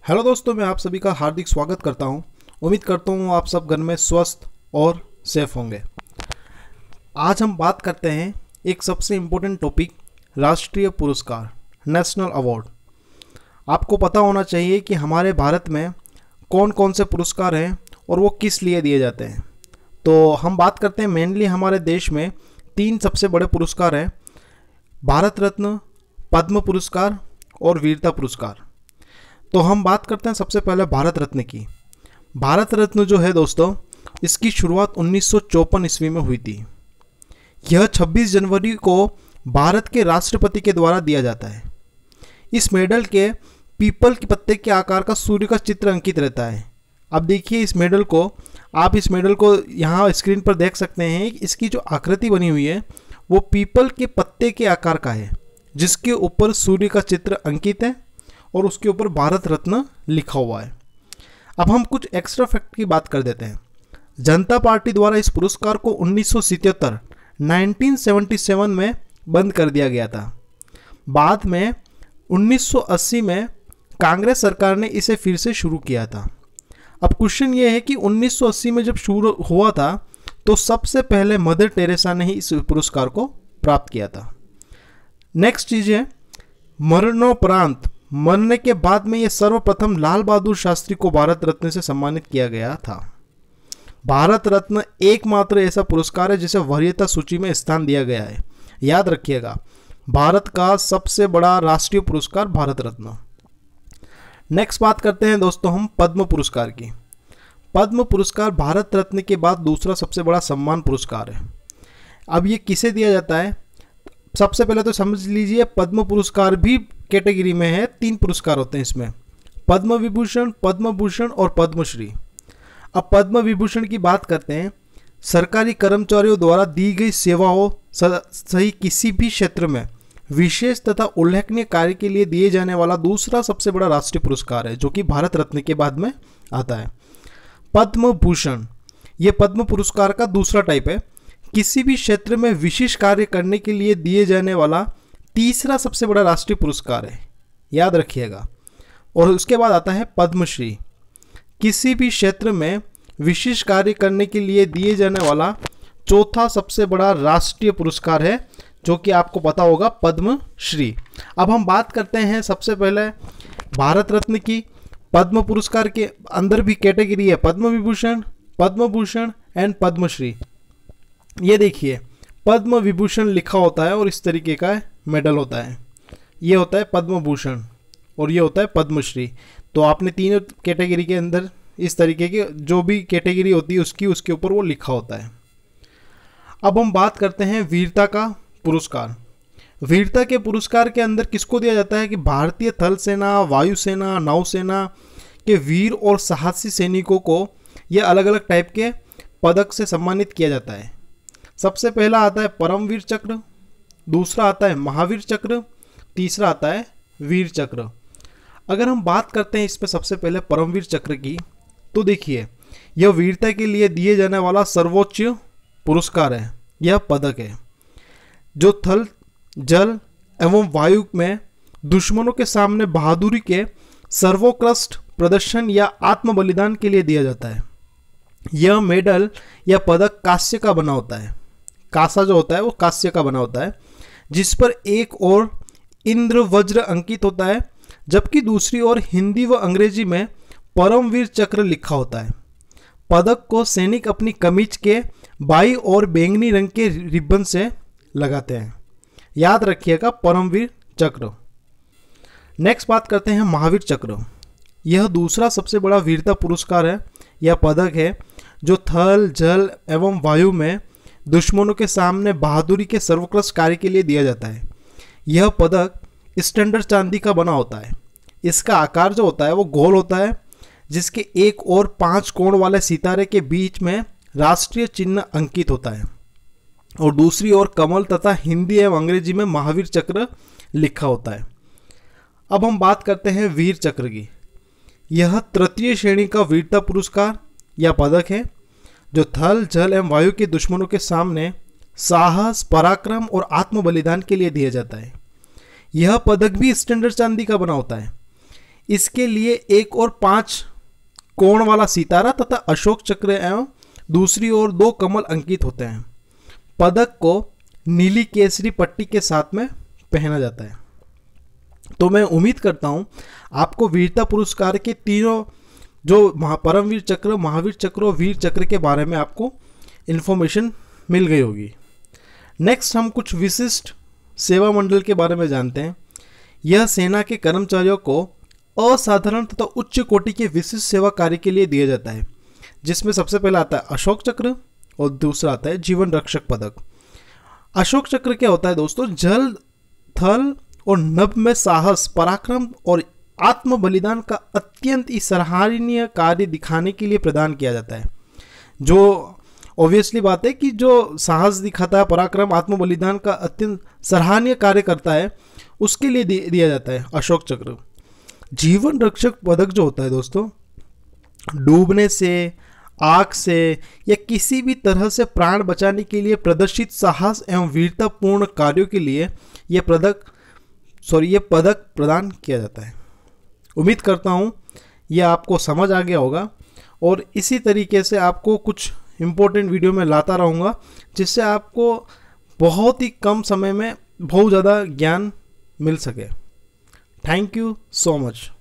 Hello दोस्तों, मैं आप सभी का हार्दिक स्वागत करता हूं। उम्मीद करता हूं आप सब घर में स्वस्थ और सेफ होंगे। आज हम बात करते हैं एक सबसे इम्पोर्टेंट टॉपिक, राष्ट्रीय पुरस्कार, नेशनल अवार्ड। आपको पता होना चाहिए कि हमारे भारत में कौन कौन से पुरस्कार हैं और वो किस लिए दिए जाते हैं। तो हम बात करते हैं मेनली हमारे देश में 3 सबसे बड़े पुरस्कार हैं, भारत रत्न, पद्म पुरस्कार और वीरता पुरस्कार। तो हम बात करते हैं सबसे पहले भारत रत्न की। भारत रत्न जो है दोस्तों, इसकी शुरुआत 1954 ईस्वी में हुई थी। यह 26 जनवरी को भारत के राष्ट्रपति के द्वारा दिया जाता है। इस मेडल के पीपल के पत्ते के आकार का सूर्य का चित्र अंकित रहता है। अब देखिए इस मेडल को, आप इस मेडल को यहाँ स्क्रीन पर देख सकते हैं। इसकी जो आकृति बनी हुई है वो पीपल के पत्ते के आकार का है, जिसके ऊपर सूर्य का चित्र अंकित है और उसके ऊपर भारत रत्न लिखा हुआ है। अब हम कुछ एक्स्ट्रा फैक्ट की बात कर देते हैं। जनता पार्टी द्वारा इस पुरस्कार को 1977 में बंद कर दिया गया था। बाद में 1980 में कांग्रेस सरकार ने इसे फिर से शुरू किया था। अब क्वेश्चन ये है कि 1980 में जब शुरू हुआ था तो सबसे पहले मदर टेरेसा ने ही इस पुरस्कार को प्राप्त किया था। नेक्स्ट चीज है, मरणोपरांत, मरने के बाद में यह सर्वप्रथम लाल बहादुर शास्त्री को भारत रत्न से सम्मानित किया गया था। भारत रत्न एकमात्र ऐसा पुरस्कार है जिसे वरीयता सूची में स्थान दिया गया है। याद रखिएगा, भारत का सबसे बड़ा राष्ट्रीय पुरस्कार भारत रत्न। नेक्स्ट बात करते हैं दोस्तों हम पद्म पुरस्कार की। पद्म पुरस्कार भारत रत्न के बाद दूसरा सबसे बड़ा सम्मान पुरस्कार है। अब ये किसे दिया जाता है, सबसे पहले तो समझ लीजिए, पद्म पुरस्कार भी कैटेगरी में है। 3 पुरस्कार होते हैं इसमें, पद्म विभूषण, पद्म भूषण और पद्मश्री। अब पद्म विभूषण की बात करते हैं। सरकारी कर्मचारियों द्वारा दी गई सेवाओं सही किसी भी क्षेत्र में विशेष तथा उल्लेखनीय कार्य के लिए दिए जाने वाला दूसरा सबसे बड़ा राष्ट्रीय पुरस्कार है, जो कि भारत रत्न के बाद में आता है। पद्म भूषण ये पद्म पुरस्कार का दूसरा टाइप है, किसी भी क्षेत्र में विशेष कार्य करने के लिए दिए जाने वाला तीसरा सबसे बड़ा राष्ट्रीय पुरस्कार है, याद रखिएगा। और उसके बाद आता है पद्मश्री, किसी भी क्षेत्र में विशेष कार्य करने के लिए दिए जाने वाला चौथा सबसे बड़ा राष्ट्रीय पुरस्कार है, जो कि आपको पता होगा, पद्मश्री। अब हम बात करते हैं सबसे पहले भारत रत्न की। पद्म पुरस्कार के अंदर भी कैटेगरी है पद्म विभूषण, पद्म भूषण एंड पद्मश्री। ये देखिए, पद्म विभूषण लिखा होता है और इस तरीके का मेडल होता है। ये होता है पद्म भूषण और ये होता है पद्मश्री। तो आपने तीनों कैटेगरी के अंदर इस तरीके के जो भी कैटेगरी होती है उसके ऊपर वो लिखा होता है। अब हम बात करते हैं वीरता का पुरस्कार। वीरता के पुरस्कार के अंदर किसको दिया जाता है कि भारतीय थल सेना, वायुसेना, नौसेना के वीर और साहसी सैनिकों को ये अलग अलग टाइप के पदक से सम्मानित किया जाता है। सबसे पहला आता है परमवीर चक्र, दूसरा आता है महावीर चक्र, तीसरा आता है वीर चक्र। अगर हम बात करते हैं इस पर सबसे पहले परमवीर चक्र की, तो देखिए यह वीरता के लिए दिए जाने वाला सर्वोच्च पुरस्कार है। यह पदक है जो थल, जल एवं वायु में दुश्मनों के सामने बहादुरी के सर्वोत्कृष्ट प्रदर्शन या आत्म बलिदान के लिए दिया जाता है। यह मेडल या पदक कांस्य का बना होता है। कांसा जो होता है वो कांस्य का बना होता है, जिस पर एक ओर इंद्र वज्र अंकित होता है, जबकि दूसरी ओर हिंदी व अंग्रेजी में परमवीर चक्र लिखा होता है। पदक को सैनिक अपनी कमीज के बाईं ओर बैंगनी रंग के रिबन से लगाते हैं। याद रखिएगा, परमवीर चक्र। नेक्स्ट बात करते हैं महावीर चक्र। यह दूसरा सबसे बड़ा वीरता पुरस्कार है या पदक है, जो थल, जल एवं वायु में दुश्मनों के सामने बहादुरी के सर्वोत्कृष्ट कार्य के लिए दिया जाता है। यह पदक स्टैंडर्ड चांदी का बना होता है। इसका आकार जो होता है वो गोल होता है, जिसके एक और 5 कोण वाले सितारे के बीच में राष्ट्रीय चिन्ह अंकित होता है और दूसरी ओर कमल तथा हिंदी एवं अंग्रेजी में महावीर चक्र लिखा होता है। अब हम बात करते हैं वीर चक्र की। यह तृतीय श्रेणी का वीरता पुरस्कार या पदक है, जो थल, जल एवं वायु के दुश्मनों के सामने साहस, पराक्रम और आत्म बलिदान के लिए दिया जाता है। यह पदक भी स्टैंडर्ड चांदी का बना होता है। इसके लिए एक और 5 कोण वाला सितारा तथा अशोक चक्र एवं दूसरी ओर 2 कमल अंकित होते हैं। पदक को नीली केसरी पट्टी के साथ में पहना जाता है। तो मैं उम्मीद करता हूँ आपको वीरता पुरस्कार के तीनों जो परमवीर चक्र, महावीर चक्र और वीर चक्र के बारे में आपको इन्फॉर्मेशन मिल गई होगी। नेक्स्ट हम कुछ विशिष्ट सेवा मंडल के बारे में जानते हैं। यह सेना के कर्मचारियों को असाधारण तथा उच्च कोटि के विशिष्ट सेवा कार्य के लिए दिया जाता है, जिसमें सबसे पहला आता है अशोक चक्र और दूसरा आता है जीवन रक्षक पदक। अशोक चक्र क्या होता है दोस्तों? जल, थल और नभ में साहस, पराक्रम और आत्म बलिदान का अत्यंत ही सराहनीय कार्य दिखाने के लिए प्रदान किया जाता है। जो ऑब्वियसली बात है कि जो साहस दिखाता है, पराक्रम, आत्म बलिदान का अत्यंत सराहनीय कार्य करता है, उसके लिए दिया जाता है अशोक चक्र। जीवन रक्षक पदक जो होता है दोस्तों, डूबने से, आग से या किसी भी तरह से प्राण बचाने के लिए प्रदर्शित साहस एवं वीरतापूर्ण कार्यों के लिए यह पदक प्रदान किया जाता है। उम्मीद करता हूँ यह आपको समझ आ गया होगा और इसी तरीके से आपको कुछ इम्पोर्टेंट वीडियो में लाता रहूँगा, जिससे आपको बहुत ही कम समय में बहुत ज़्यादा ज्ञान मिल सके। Thank you so much.